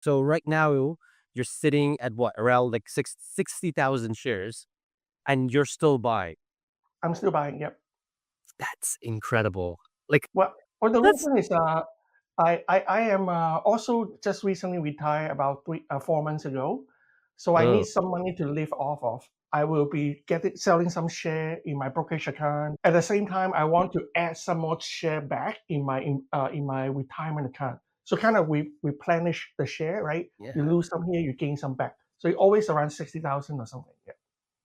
So right now you're sitting at what, around like 60,000 shares, and you're still buying. I'm still buying. Yep. That's incredible. Like Well, the that's reason is I am also just recently retired about 4 months ago, so I need uh, some money to live off of. I will be getting selling some share in my brokerage account. At the same time, I want to add some more share back in my retirement account. So kind of we replenish the share, right? yeah. You lose some here, you gain some back. So it always around 60,000 or something. Yeah.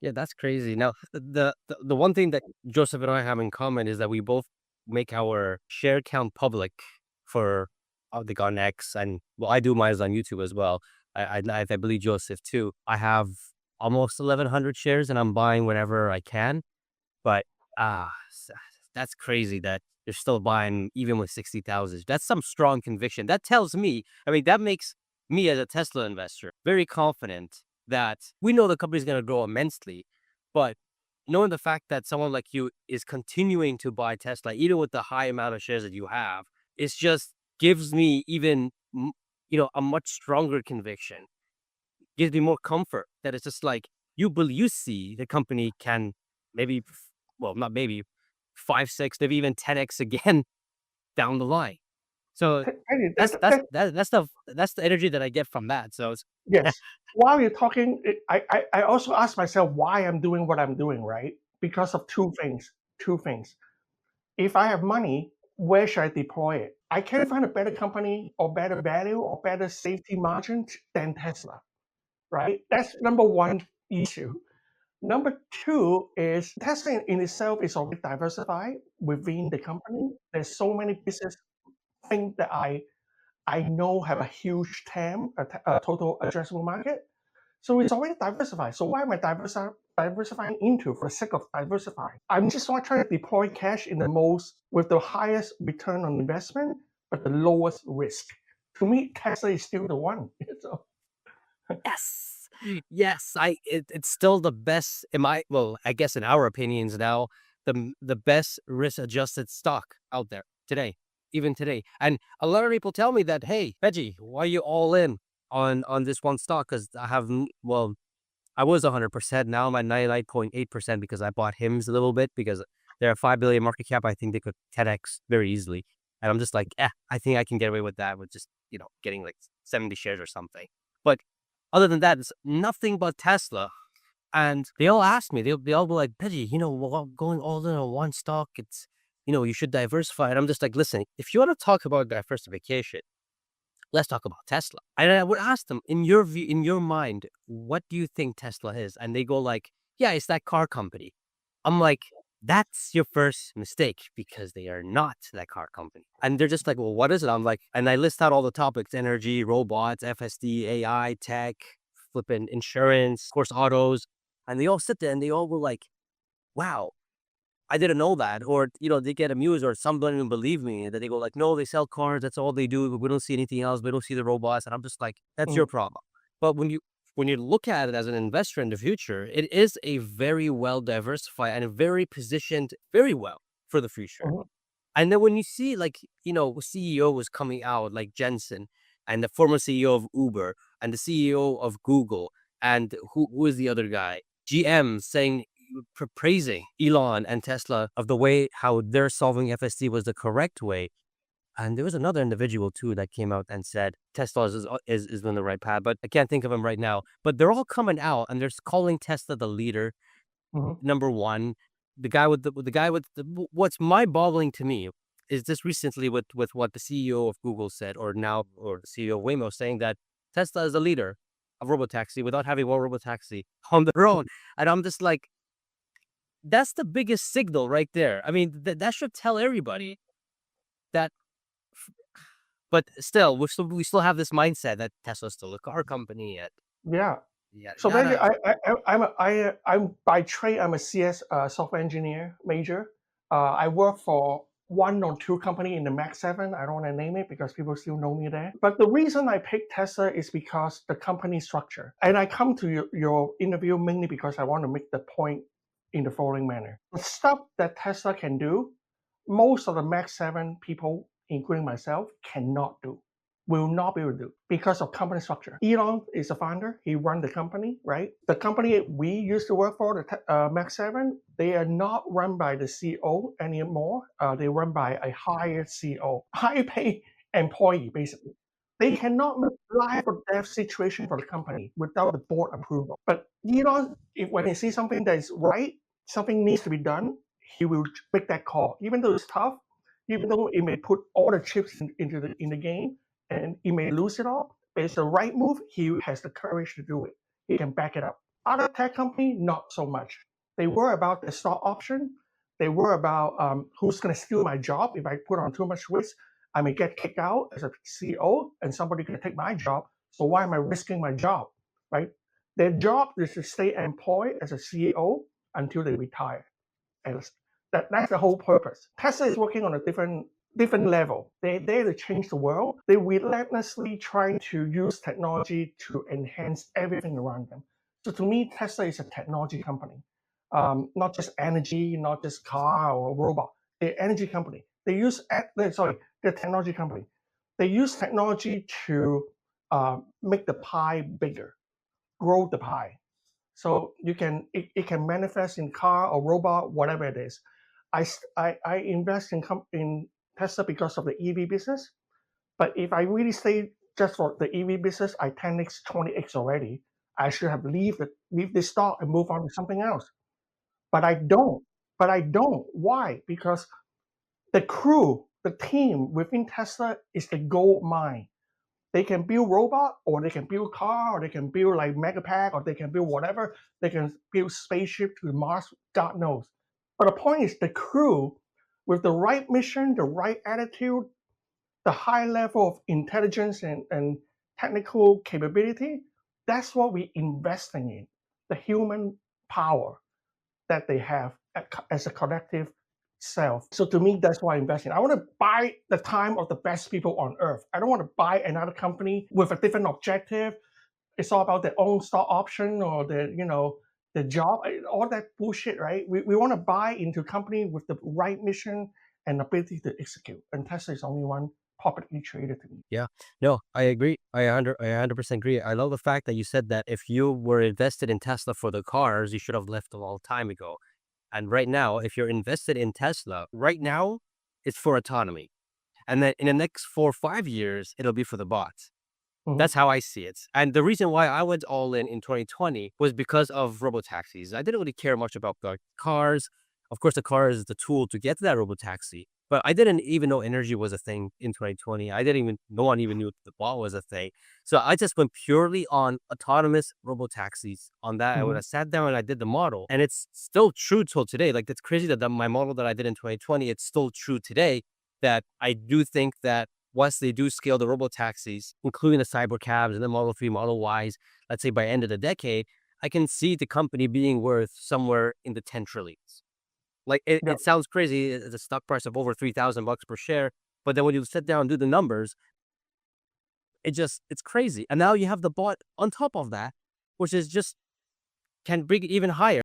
Yeah, that's crazy. Now, the one thing that Joseph and I have in common is that we both make our share count public for the on X, and well, I do mine on YouTube as well. I believe Joseph too. I have almost 1,100 shares, and I'm buying whenever I can. But that's crazy that you're still buying even with 60,000. That's some strong conviction. That tells me, I mean, that makes me as a Tesla investor very confident that we know the company's going to grow immensely, but knowing the fact that someone like you is continuing to buy Tesla, even with the high amount of shares that you have, it's just gives me even, a much stronger conviction, gives me more comfort that it's just like you see the company can maybe, well, not maybe 5, 6, maybe even 10x again down the line. So Anyway, that's the energy that I get from that. So it's yes. While you're talking, I also ask myself why I'm doing what I'm doing, right? Because of two things. Two things. If I have money, where should I deploy it? I can't find a better company or better value or better safety margin than Tesla, right? That's number one issue. Number two is Tesla in itself is already diversified within the company. There's so many business things that I know have a huge TAM, a total addressable market. So it's already diversified. So why am I diversifying into for the sake of diversifying? I'm just not trying to deploy cash in the most with the highest return on investment, but the lowest risk. To me, Tesla is still the one. So, yes. Yes, it's still the best in my, well, I guess in our opinions now, the best risk adjusted stock out there today, even today. And a lot of people tell me that, hey, Pejjy, why are you all in on this one stock? Because I have, well, I was 100%. Now I'm at 99.8% because I bought Hims a little bit because they're a 5 billion market cap. I think they could 10x very easily. And I'm just like, I think I can get away with that with just, getting like 70 shares or something. But other than that, it's nothing but Tesla. And they all ask me, they all be like, Pejjy, going all in on one stock, you should diversify. And I'm just like, listen, if you want to talk about diversification, let's talk about Tesla. And I would ask them, in your view, in your mind, what do you think Tesla is? And they go like, yeah, it's that car company. I'm like, that's your first mistake because they are not that car company. And they're just like, well, what is it? I'm like, and I list out all the topics: energy, robots, FSD, AI, tech, flipping insurance, of course, autos. And they all sit there and they all were like, wow, I didn't know that. Or, they get amused, or some don't even believe me that they go like, no, they sell cars. That's all they do. We don't see anything else. We don't see the robots. And I'm just like, that's your mm, problem. But when you look at it as an investor in the future, it is a very well diversified and very positioned very well for the future. mhm. And then when you see like, CEO was coming out like Jensen, and the former CEO of Uber, and the CEO of Google, and who is the other guy? GM saying, praising Elon and Tesla of the way how they're solving FSD was the correct way. And there was another individual too that came out and said Tesla is on the right path, but I can't think of him right now. But they're all coming out and they're calling Tesla the leader, Mhm. number one. The guy with the guy with what's mind-boggling to me is this recently with what the CEO of Google said, or the CEO of Waymo, saying that Tesla is the leader of robotaxi without having one robotaxi on their own. And I'm just like, that's the biggest signal right there. I mean, that should tell everybody that. But still, we still have this mindset that Tesla's still a car company, and Yeah. yada So basically, yada. I'm by trade, I'm a CS software engineer major. I work for one or two company in the Mac 7. I don't want to name it because people still know me there. But the reason I picked Tesla is because the company structure. And I come to your interview mainly because I want to make the point in the following manner. The stuff that Tesla can do, most of the Mac 7 people, including myself, cannot do. will not be able to do because of company structure. Elon is the founder. He run the company, right? The company we used to work for, the Max 7, they are not run by the CEO anymore. They run by a higher CEO, high pay employee, basically. They cannot make life or death situation for the company without the board approval. But Elon, if when he sees something that is right, something needs to be done, he will make that call. Even though it's tough, even though it may put all the chips in the game, and he may lose it all, but it's the right move. He has the courage to do it. He can back it up. Other tech company, not so much. They worry about the stock option. They worry about who's going to steal my job if I put on too much risk. I may get kicked out as a CEO, and somebody can take my job. So why am I risking my job, right? Their job is to stay employed as a CEO until they retire. And that's the whole purpose. Tesla is working on a different level. They're to change the world. They relentlessly trying to use technology to enhance everything around them. So to me, Tesla is a technology company, not just energy, not just car or robot. They're energy company. They're technology company. They use technology to make the pie bigger, grow the pie. So it can manifest in car or robot, whatever it is. I invest in Tesla because of the EV business. But if I really stay just for the EV business, I 10x, 20x already. I should have leave this stock and move on to something else. But I don't. But I don't. Why? Because the crew, the team within Tesla is the gold mine. They can build robot, or they can build car, or they can build like Megapack, or they can build whatever. They can build spaceship to Mars, God knows. But the point is the crew with the right mission, the right attitude, the high level of intelligence and technical capability, that's what we're investing in. The human power that they have as a collective self. So to me, that's why I invest in. I want to buy the time of the best people on earth. I don't want to buy another company with a different objective. It's all about their own stock option or the job, all that bullshit, right? We want to buy into a company with the right mission and ability to execute. And Tesla is only one publicly traded to me. Yeah. No, I agree. I 100% agree. I love the fact that you said that if you were invested in Tesla for the cars, you should have left a long time ago. And right now, if you're invested in Tesla, right now, it's for autonomy. And then in the next 4 or 5 years, it'll be for the bots. Mhm. That's how I see it. And the reason why I went all in 2020 was because of robotaxis. I didn't really care much about the cars. Of course, the car is the tool to get to that robotaxi. But I didn't even know energy was a thing in 2020. No one even knew the ball was a thing. So I just went purely on autonomous robotaxis on that. When I Mhm. sat down and I did the model, and it's still true till today. Like, that's crazy that my model that I did in 2020, it's still true today, that I do think that once they do scale the robo taxis, including the cyber cabs and the Model 3, Model Ys, let's say by end of the decade, I can see the company being worth somewhere in the 10 trillions. Like, Yep. it sounds crazy, the stock price of over 3,000 bucks per share, but then when you sit down and do the numbers, it's crazy. And now you have the bot on top of that, which is just can bring it even higher.